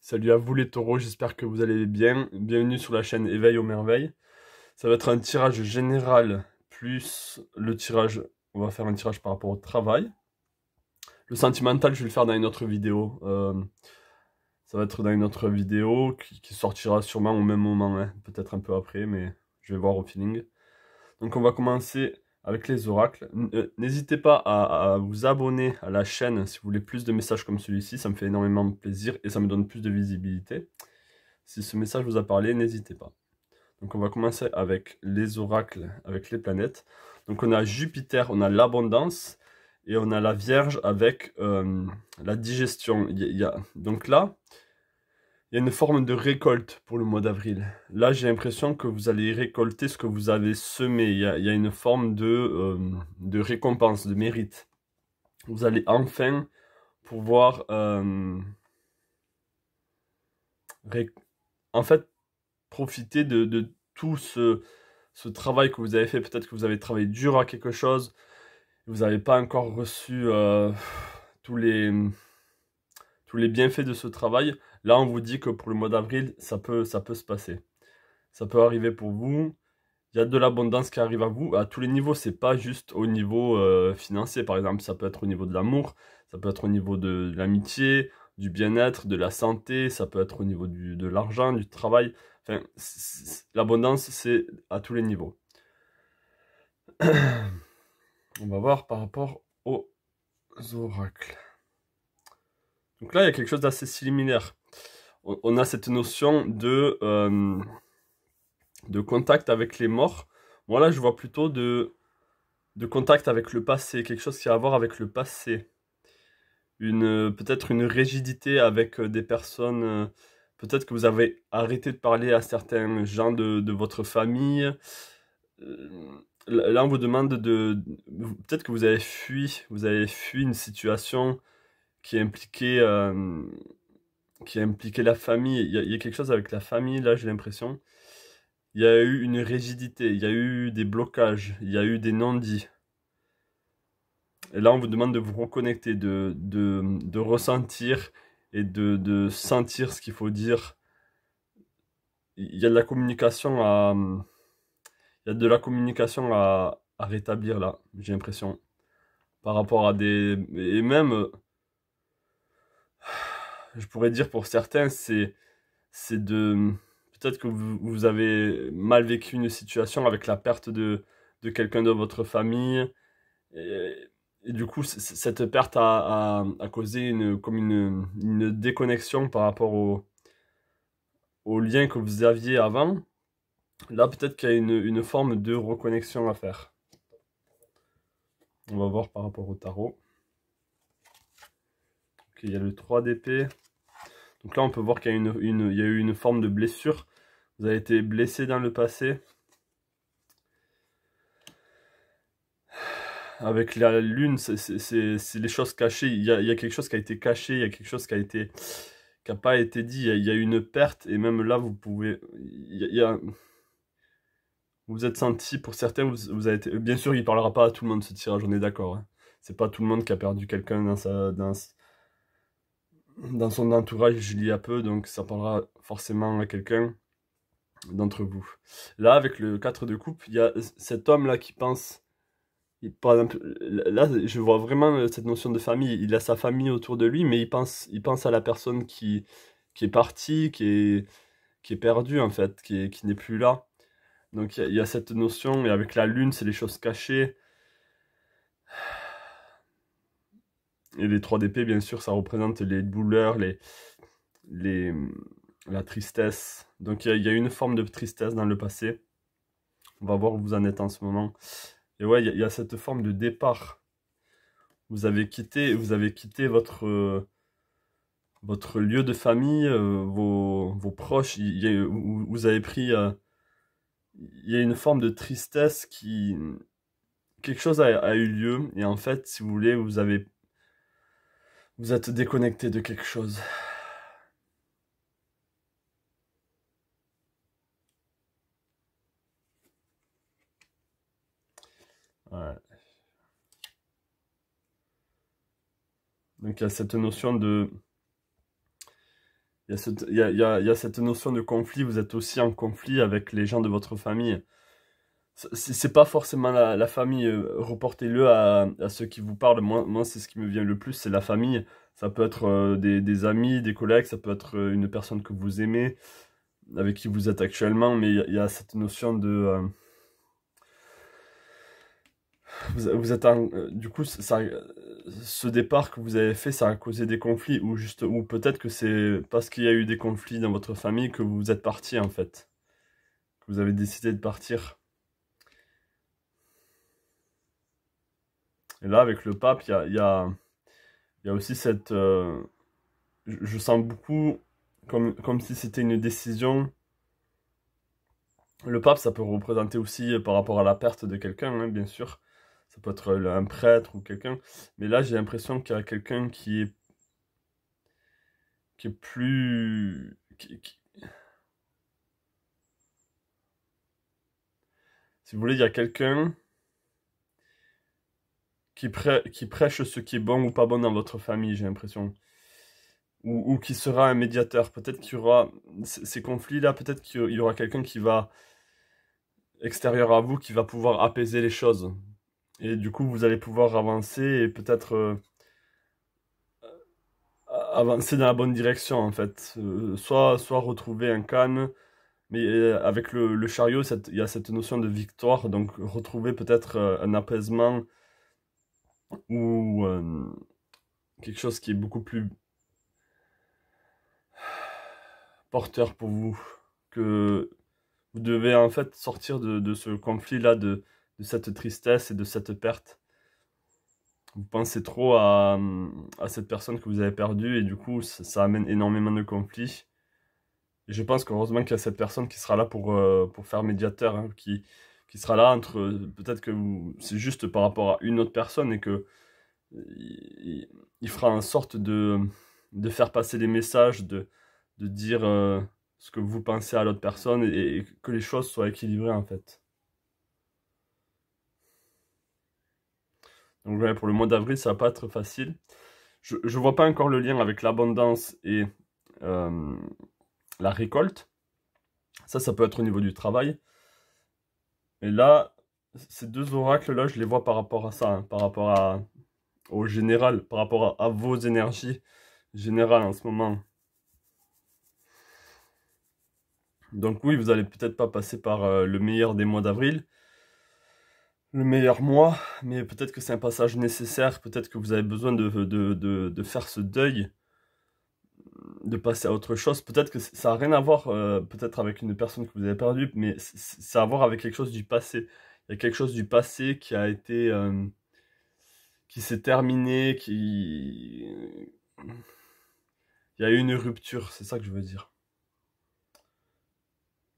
Salut à vous les taureaux, j'espère que vous allez bien. Bienvenue sur la chaîne Éveil aux merveilles. Ça va être un tirage général plus le tirage, on va faire un tirage par rapport au travail. Le sentimental, je vais le faire dans une autre vidéo. Ça va être dans une autre vidéo qui sortira sûrement au même moment, hein. Peut-être un peu après, mais je vais voir au feeling. Donc on va commencer avec les oracles. N'hésitez pas à vous abonner à la chaîne si vous voulez plus de messages comme celui-ci, ça me fait énormément de plaisir et ça me donne plus de visibilité. Si ce message vous a parlé, n'hésitez pas. Donc on va commencer avec les oracles, avec les planètes. Donc on a Jupiter, on a l'abondance, et on a la Vierge avec la digestion. Donc là, il y a une forme de récolte pour le mois d'avril. Là, j'ai l'impression que vous allez récolter ce que vous avez semé. Il y a une forme de récompense, de mérite. Vous allez enfin pouvoir en fait profiter de tout ce travail que vous avez fait. Peut-être que vous avez travaillé dur à quelque chose. Vous n'avez pas encore reçu tous les, tous les bienfaits de ce travail. Là, on vous dit que pour le mois d'avril, ça peut se passer. Ça peut arriver pour vous. Il y a de l'abondance qui arrive à vous à tous les niveaux. C'est pas juste au niveau financier, par exemple. Ça peut être au niveau de l'amour, ça peut être au niveau de l'amitié, du bien-être, de la santé. Ça peut être au niveau de l'argent, du travail. Enfin, l'abondance, c'est à tous les niveaux. On va voir par rapport aux oracles. Donc là, il y a quelque chose d'assez similaire. On a cette notion de contact avec les morts. Moi, là, je vois plutôt de contact avec le passé, quelque chose qui a à voir avec le passé. Peut-être une rigidité avec des personnes. Peut-être que vous avez arrêté de parler à certains gens de votre famille. Euh, Là, on vous demande peut-être que vous avez fui une situation qui impliquait, qui impliquait la famille. Il y a quelque chose avec la famille, là, j'ai l'impression. Il y a eu une rigidité, il y a eu des blocages, il y a eu des non-dits. Et là, on vous demande de vous reconnecter, de ressentir et de sentir ce qu'il faut dire. Il y a de la communication il y a de la communication à rétablir là, j'ai l'impression. Par rapport à des... Et même, je pourrais dire pour certains, c'est de... Peut-être que vous avez mal vécu une situation avec la perte de quelqu'un de votre famille. Et, et du coup, cette perte a causé comme une déconnexion par rapport au lien que vous aviez avant. Là, peut-être qu'il y a une forme de reconnexion à faire. On va voir par rapport au tarot. Ok, il y a le 3 d'épée. Donc là, on peut voir qu'il y a il y a eu une forme de blessure. Vous avez été blessé dans le passé. Avec la lune, c'est les choses cachées. Il y a quelque chose qui a été caché, il y a quelque chose qui a pas été dit. Il y a eu une perte et même là, vous pouvez, vous vous êtes senti, pour certains, vous avez été, bien sûr, il parlera pas à tout le monde ce tirage, on est d'accord, hein. C'est pas tout le monde qui a perdu quelqu'un dans son entourage il y a peu, donc ça parlera forcément à quelqu'un d'entre vous. Là, avec le 4 de coupe, il y a cet homme-là qui pense. Par exemple, là, je vois vraiment cette notion de famille. Il a sa famille autour de lui, mais il pense à la personne qui est partie, qui est perdue, en fait, qui n'est plus là. Donc, il y a cette notion, et avec la lune, c'est les choses cachées. Et les 3 d'épée, bien sûr, ça représente les douleurs, les, la tristesse. Donc, il y a une forme de tristesse dans le passé. On va voir où vous en êtes en ce moment. Et ouais, il y a cette forme de départ. Vous avez quitté votre lieu de famille, vos proches, vous avez pris, il y a une forme de tristesse quelque chose a eu lieu, et en fait, si vous voulez, vous êtes déconnecté de quelque chose. Ouais. Donc il y a cette notion il y a cette notion de conflit, vous êtes aussi en conflit avec les gens de votre famille. C'est pas forcément la famille, reportez-le à ceux qui vous parlent. Moi c'est ce qui me vient le plus, c'est la famille. Ça peut être des amis, des collègues, ça peut être une personne que vous aimez, avec qui vous êtes actuellement, mais il y a cette notion de... vous êtes du coup, ce départ que vous avez fait, ça a causé des conflits, ou peut-être que c'est parce qu'il y a eu des conflits dans votre famille que vous êtes parti en fait, que vous avez décidé de partir. Et là, avec le pape, il y a aussi cette... je sens beaucoup comme si c'était une décision. Le pape, ça peut représenter aussi par rapport à la perte de quelqu'un, hein, bien sûr. Ça peut être un prêtre ou quelqu'un. Mais là, j'ai l'impression qu'il y a quelqu'un qui est plus... Si vous voulez, il y a quelqu'un qui prêche ce qui est bon ou pas bon dans votre famille, j'ai l'impression. Ou qui sera un médiateur. Peut-être qu'il y aura ces conflits-là, peut-être qu'il y aura quelqu'un qui va, extérieur à vous, qui va pouvoir apaiser les choses. Et du coup, vous allez pouvoir avancer et peut-être avancer dans la bonne direction, en fait. Soit retrouver un calme, mais avec le chariot, il y a cette notion de victoire, donc retrouver peut-être un apaisement ou quelque chose qui est beaucoup plus porteur pour vous, que vous devez en fait sortir de ce conflit-là, de cette tristesse et de cette perte. Vous pensez trop à cette personne que vous avez perdue et du coup ça amène énormément de conflits. Et je pense qu'heureusement qu'il y a cette personne qui sera là pour faire médiateur, hein, qui sera là entre... Peut-être que c'est juste par rapport à une autre personne et que il fera en sorte de faire passer les messages, de dire ce que vous pensez à l'autre personne et que les choses soient équilibrées en fait. Donc ouais, pour le mois d'avril, ça va pas être facile. Je vois pas encore le lien avec l'abondance et euh, la récolte. Ça peut être au niveau du travail. Et là, ces deux oracles-là, je les vois par rapport à ça, hein, par rapport au général, par rapport à vos énergies générales en ce moment. Donc oui, vous allez peut-être pas passer par le meilleur des mois d'avril, le meilleur mois, mais peut-être que c'est un passage nécessaire, peut-être que vous avez besoin de faire ce deuil, de passer à autre chose. Peut-être que ça n'a rien à voir peut-être avec une personne que vous avez perdue, mais ça a à voir avec quelque chose du passé. Il y a quelque chose du passé qui a été... qui s'est terminé, il y a eu une rupture, c'est ça que je veux dire.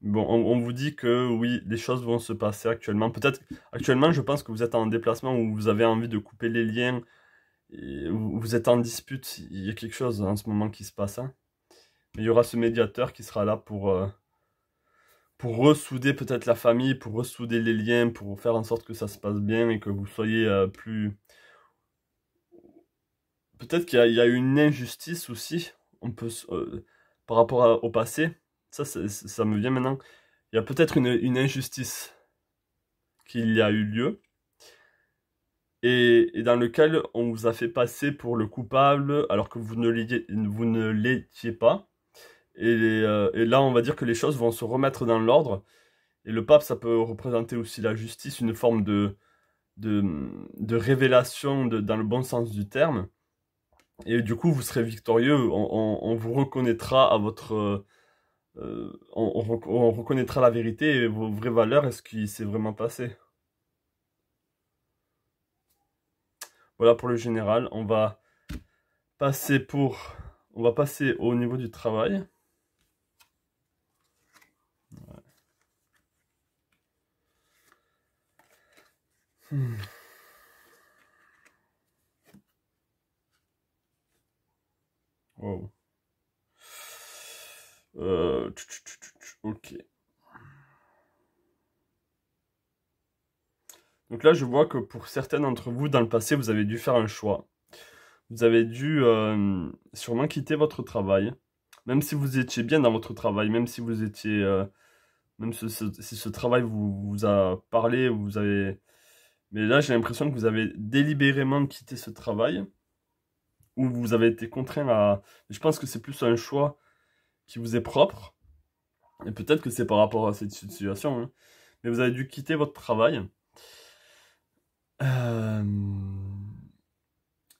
Bon, on vous dit que oui, les choses vont se passer actuellement. Peut-être, actuellement, je pense que vous êtes en déplacement où vous avez envie de couper les liens, et vous êtes en dispute. Il y a quelque chose en ce moment qui se passe, hein. Mais il y aura ce médiateur qui sera là pour ressouder peut-être la famille, pour ressouder les liens, pour faire en sorte que ça se passe bien et que vous soyez plus... Peut-être qu'il y a eu une injustice aussi, par rapport au passé. Ça me vient maintenant. Il y a peut-être une injustice qu'il y a eu lieu et dans lequel on vous a fait passer pour le coupable alors que vous ne l'étiez pas. Et là, on va dire que les choses vont se remettre dans l'ordre. Et le pape, ça peut représenter aussi la justice, une forme de, de révélation dans le bon sens du terme. Et du coup, vous serez victorieux. On vous reconnaîtra à votre... on reconnaîtra la vérité et vos vraies valeurs et ce qui s'est vraiment passé. Voilà pour le général. On va passer au niveau du travail. Hmm. Wow. Ok. Donc là, je vois que pour certains d'entre vous, dans le passé, vous avez dû faire un choix. Vous avez dû sûrement quitter votre travail. Même si vous étiez bien dans votre travail, même si vous étiez... même si ce travail vous a parlé, vous avez... Mais là, j'ai l'impression que vous avez délibérément quitté ce travail, ou vous avez été contraint à... Je pense que c'est plus un choix qui vous est propre, et peut-être que c'est par rapport à cette situation, hein. Mais vous avez dû quitter votre travail. Euh,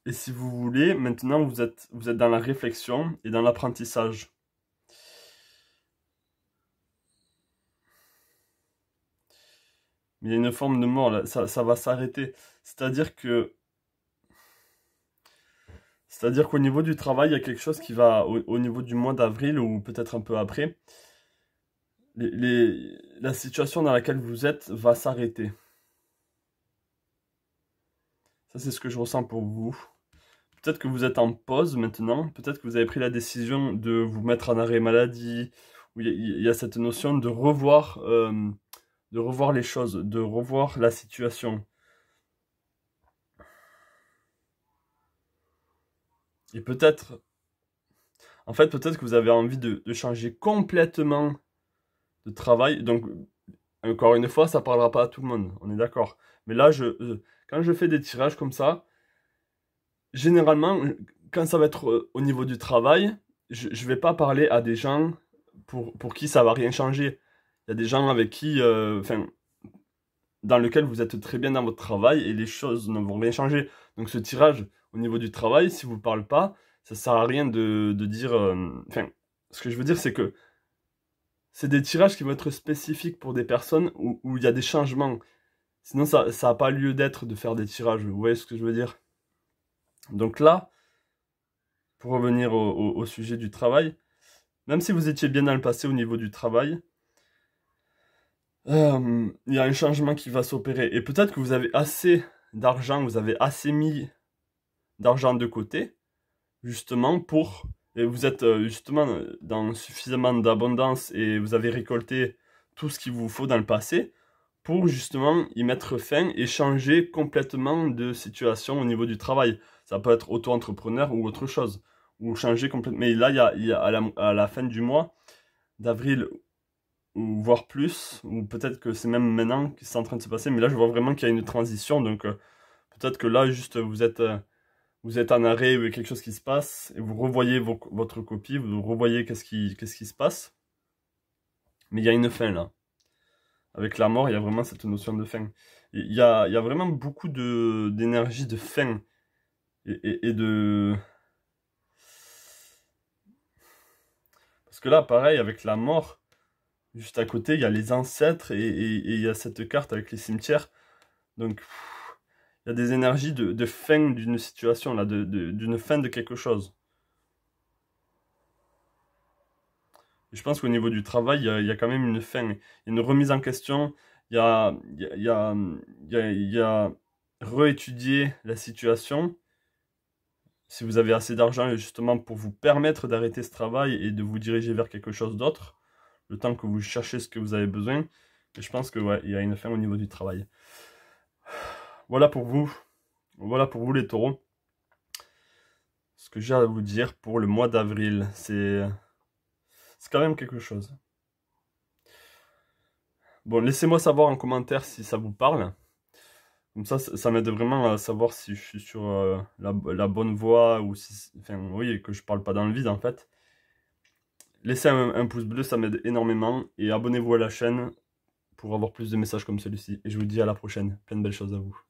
Et si vous voulez, maintenant vous êtes dans la réflexion et dans l'apprentissage. Mais il y a une forme de mort là, ça va s'arrêter. C'est-à-dire que, c'est-à-dire qu'au niveau du travail, il y a quelque chose qui va, au niveau du mois d'avril ou peut-être un peu après, la situation dans laquelle vous êtes va s'arrêter. Ça, c'est ce que je ressens pour vous. Peut-être que vous êtes en pause maintenant, peut-être que vous avez pris la décision de vous mettre en arrêt maladie, où il y a cette notion de revoir les choses, de revoir la situation. Et peut-être, en fait, peut-être que vous avez envie de changer complètement de travail. Donc, encore une fois, ça parlera pas à tout le monde, on est d'accord. Mais là, quand je fais des tirages comme ça, généralement, quand ça va être au niveau du travail, je vais pas parler à des gens pour qui ça va rien changer. Il y a des gens avec qui, enfin, dans lequel vous êtes très bien dans votre travail et les choses ne vont rien changer. Donc ce tirage au niveau du travail, si vous ne parlez pas, ça sert à rien de dire... Enfin, ce que je veux dire, c'est que c'est des tirages qui vont être spécifiques pour des personnes où il y a des changements. Sinon, ça n'a pas lieu d'être de faire des tirages. Vous voyez ce que je veux dire? Donc là, pour revenir au sujet du travail, même si vous étiez bien dans le passé au niveau du travail, il y a un changement qui va s'opérer. Et peut-être que vous avez assez d'argent, vous avez assez mis d'argent de côté, justement pour... Et vous êtes justement dans suffisamment d'abondance et vous avez récolté tout ce qu'il vous faut dans le passé pour justement y mettre fin et changer complètement de situation au niveau du travail. Ça peut être auto-entrepreneur ou autre chose. Ou changer complètement. Mais là, il y a à la fin du mois d'avril ou voire plus, ou peut-être que c'est même maintenant que c'est en train de se passer, mais là je vois vraiment qu'il y a une transition, donc peut-être que là juste vous êtes en arrêt ou il y a quelque chose qui se passe, et vous revoyez votre copie, vous revoyez qu'est-ce qui se passe, mais il y a une fin là. Avec la mort, il y a vraiment cette notion de fin. Il y a vraiment beaucoup d'énergie de fin, et de... Parce que là, pareil, avec la mort, juste à côté, il y a les ancêtres, et il y a cette carte avec les cimetières, donc... Il y a des énergies de fin d'une situation, là, d'une fin de quelque chose. Et je pense qu'au niveau du travail, il y a quand même une fin, il y a une remise en question, il y a, il y a, il y a réétudier la situation. Si vous avez assez d'argent, justement, pour vous permettre d'arrêter ce travail et de vous diriger vers quelque chose d'autre, le temps que vous cherchez ce que vous avez besoin. Et je pense que, ouais, il y a une fin au niveau du travail. Voilà pour vous. Voilà pour vous les taureaux. Ce que j'ai à vous dire pour le mois d'avril, c'est quand même quelque chose. Bon, laissez-moi savoir en commentaire si ça vous parle. Comme ça m'aide vraiment à savoir si je suis sur la bonne voie ou si... Enfin, oui, que je parle pas dans le vide en fait. Laissez un pouce bleu, ça m'aide énormément. Et abonnez-vous à la chaîne pour avoir plus de messages comme celui-ci. Et je vous dis à la prochaine. Plein de belles choses à vous.